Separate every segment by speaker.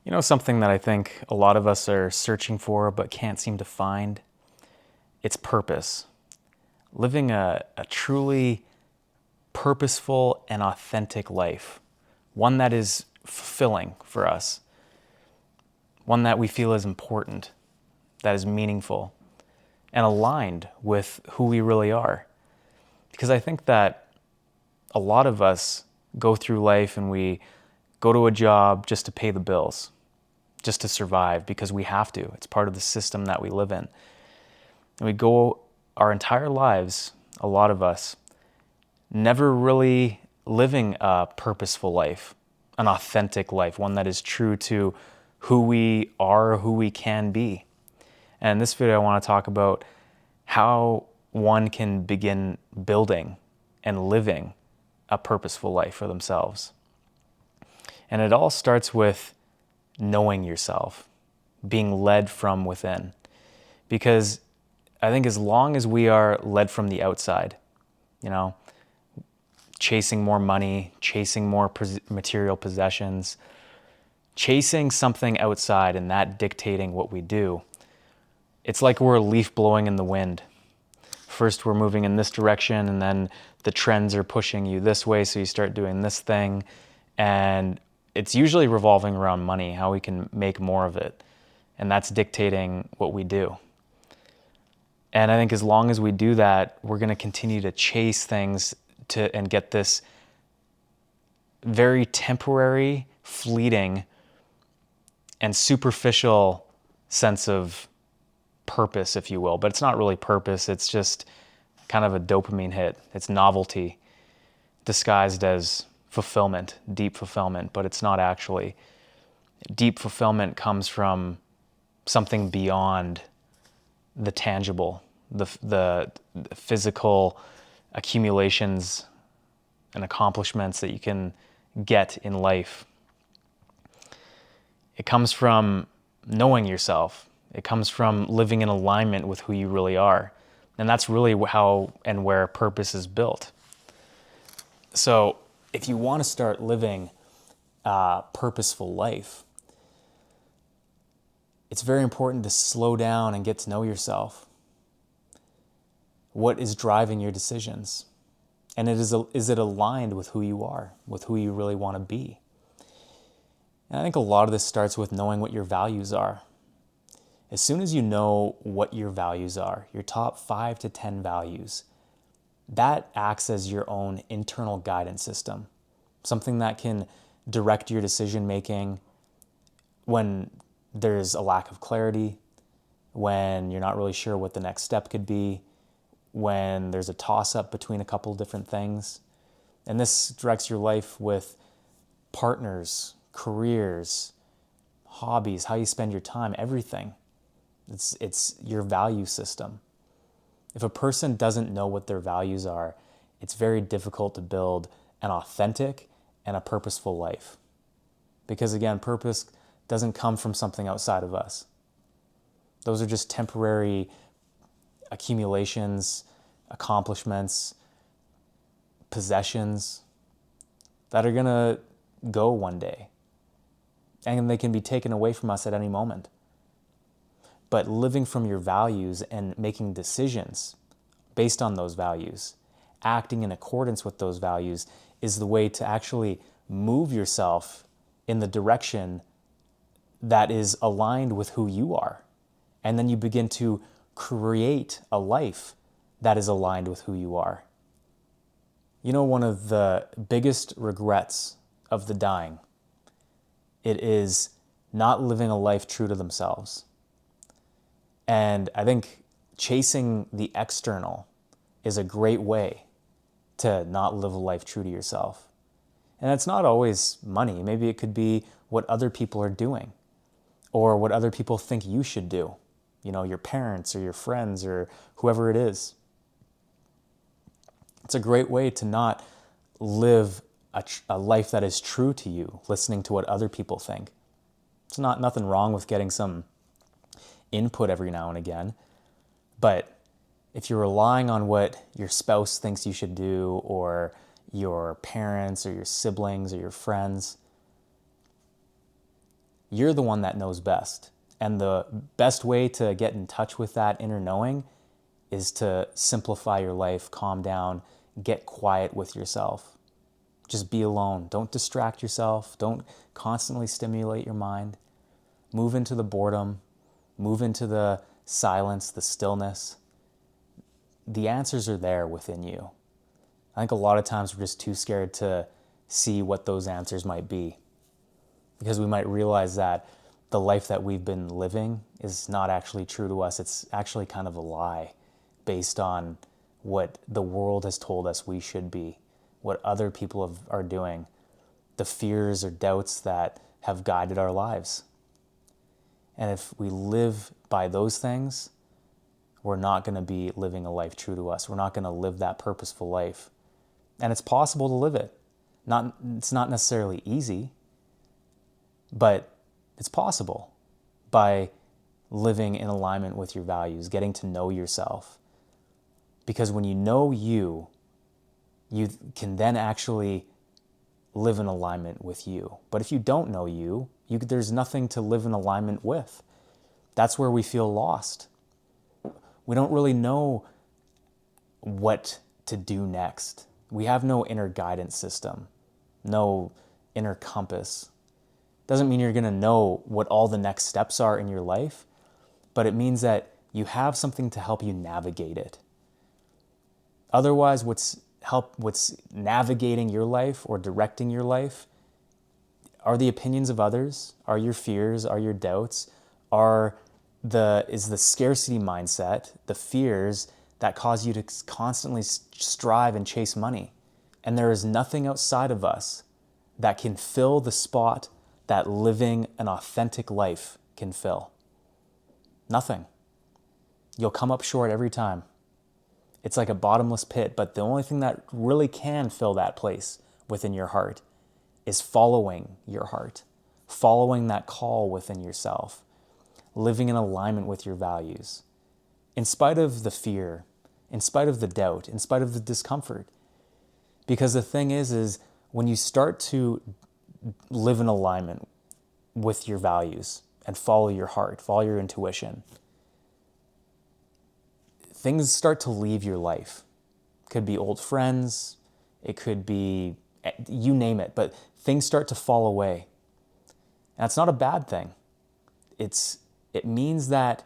Speaker 1: You know, something that I think a lot of us are searching for but can't seem to find? It's purpose. Living a truly purposeful and authentic life. One that is fulfilling for us. One that we feel is important, that is meaningful, and aligned with who we really are. Because I think that a lot of us go through life and we go to a job just to pay the bills, just to survive because we have to. It's part of the system that we live in. And we go our entire lives, a lot of us, never really living a purposeful life, an authentic life, one that is true to who we are, who we can be. And in this video, I want to talk about how one can begin building and living a purposeful life for themselves. And it all starts with knowing yourself, being led from within. Because I think as long as we are led from the outside, you know, chasing more money, chasing more material possessions, chasing something outside and that dictating what we do, it's like we're a leaf blowing in the wind. First we're moving in this direction and then the trends are pushing you this way, so you start doing this thing. And it's usually revolving around money, how we can make more of it. And that's dictating what we do. And I think as long as we do that, we're going to continue to chase things and get this very temporary, fleeting, and superficial sense of purpose, if you will. But it's not really purpose. It's just kind of a dopamine hit. It's novelty disguised as fulfillment, deep fulfillment, but it's not actually. Deep fulfillment comes from something beyond the tangible, the physical accumulations and accomplishments that you can get in life. It comes from knowing yourself. It comes from living in alignment with who you really are. And that's really how and where purpose is built. So if you want to start living a purposeful life, it's very important to slow down and get to know yourself. What is driving your decisions? And is it aligned with who you are, with who you really want to be? And I think a lot of this starts with knowing what your values are. As soon as you know what your values are, your top 5 to 10 values, that acts as your own internal guidance system, something that can direct your decision making when there's a lack of clarity, when you're not really sure what the next step could be, when there's a toss-up between a couple of different things. And this directs your life with partners, careers, hobbies, how you spend your time, everything. It's your value system. If a person doesn't know what their values are, it's very difficult to build an authentic and a purposeful life. Because again, purpose doesn't come from something outside of us. Those are just temporary accumulations, accomplishments, possessions that are gonna go one day. And they can be taken away from us at any moment. But living from your values and making decisions based on those values, acting in accordance with those values, is the way to actually move yourself in the direction that is aligned with who you are. And then you begin to create a life that is aligned with who you are. You know, one of the biggest regrets of the dying, it is not living a life true to themselves. And I think chasing the external is a great way to not live a life true to yourself. And it's not always money. Maybe it could be what other people are doing or what other people think you should do. You know, your parents or your friends or whoever it is. It's a great way to not live a life that is true to you, listening to what other people think. It's nothing wrong with getting some input every now and again, but if you're relying on what your spouse thinks you should do or your parents or your siblings or your friends, You're the one that knows best. And the best way to get in touch with that inner knowing is to simplify your life, calm down, get quiet with yourself. Just be alone. Don't distract yourself. Don't constantly stimulate your mind. Move into the boredom. Move into the silence, the stillness. The answers are there within you. I think a lot of times we're just too scared to see what those answers might be, because we might realize that the life that we've been living is not actually true to us. It's actually kind of a lie based on what the world has told us we should be, what other people are doing, the fears or doubts that have guided our lives. And if we live by those things, we're not going to be living a life true to us. We're not going to live that purposeful life. And it's possible to live it. It's not necessarily easy, but it's possible by living in alignment with your values, getting to know yourself. Because when you know you can then actually live in alignment with you. But if you don't know you, there's nothing to live in alignment with. That's where we feel lost. We don't really know what to do next. We have no inner guidance system, no inner compass. Doesn't mean you're going to know what all the next steps are in your life, but it means that you have something to help you navigate it. Otherwise, what's navigating your life or directing your life are the opinions of others, are your fears, are your doubts, is the scarcity mindset, the fears that cause you to constantly strive and chase money. And there is nothing outside of us that can fill the spot that living an authentic life can fill. Nothing. You'll come up short every time. It's like a bottomless pit, but the only thing that really can fill that place within your heart is following your heart, following that call within yourself, living in alignment with your values, in spite of the fear, in spite of the doubt, in spite of the discomfort. Because the thing is when you start to live in alignment with your values and follow your heart, follow your intuition, things start to leave your life. It could be old friends, it could be, you name it, but things start to fall away. And that's not a bad thing. It means that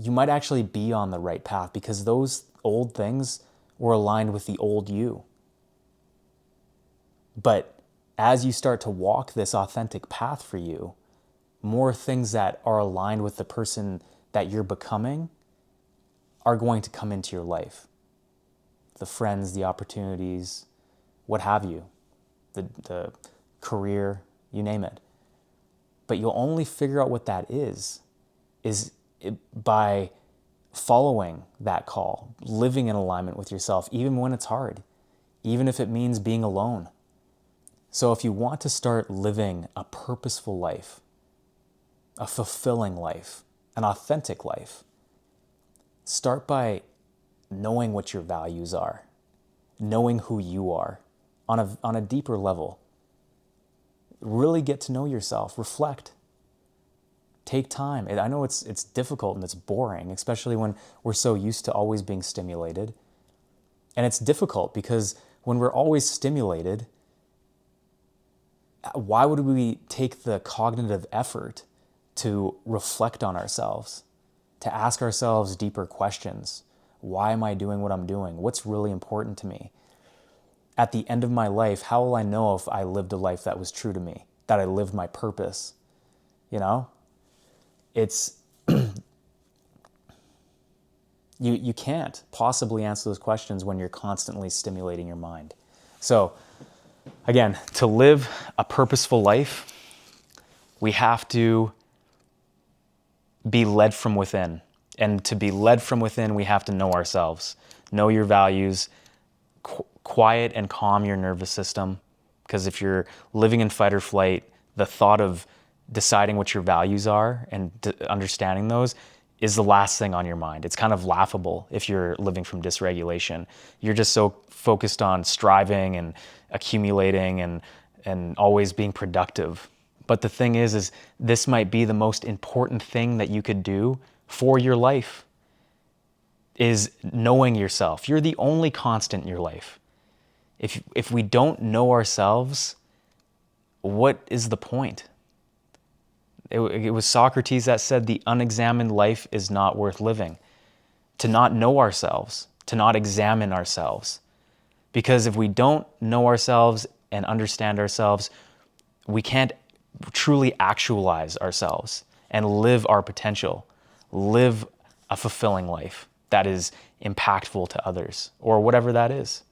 Speaker 1: you might actually be on the right path because those old things were aligned with the old you. But as you start to walk this authentic path for you, more things that are aligned with the person that you're becoming are going to come into your life. The friends, the opportunities, what have you, the career, you name it. But you'll only figure out what that is by following that call, living in alignment with yourself, even when it's hard, even if it means being alone. So if you want to start living a purposeful life, a fulfilling life, an authentic life, start by knowing what your values are, knowing who you are on a deeper level. Really get to know yourself, reflect, take time. I know it's difficult and it's boring, especially when we're so used to always being stimulated. And it's difficult because when we're always stimulated, why would we take the cognitive effort to reflect on ourselves, to ask ourselves deeper questions? Why am I doing what I'm doing? What's really important to me? At the end of my life, how will I know if I lived a life that was true to me, that I lived my purpose? You know? It's you can't possibly answer those questions when you're constantly stimulating your mind. So, again, to live a purposeful life, we have to be led from within. And to be led from within, we have to know ourselves, know your values, quiet and calm your nervous system. Because if you're living in fight or flight, the thought of deciding what your values are and understanding those is the last thing on your mind. It's kind of laughable if you're living from dysregulation. You're just so focused on striving and accumulating and always being productive. But the thing is this might be the most important thing that you could do for your life, is knowing yourself. You're the only constant in your life. If we don't know ourselves, what is the point? It was Socrates that said the unexamined life is not worth living. To not know ourselves, to not examine ourselves. Because if we don't know ourselves and understand ourselves, we can't truly actualize ourselves and live our potential, live a fulfilling life that is impactful to others, or whatever that is.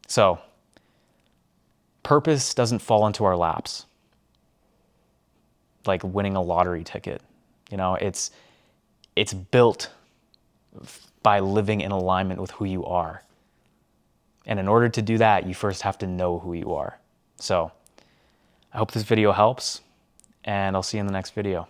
Speaker 1: So, purpose doesn't fall into our laps like winning a lottery ticket. You know, it's built by living in alignment with who you are. And in order to do that, you first have to know who you are. So, I hope this video helps, and I'll see you in the next video.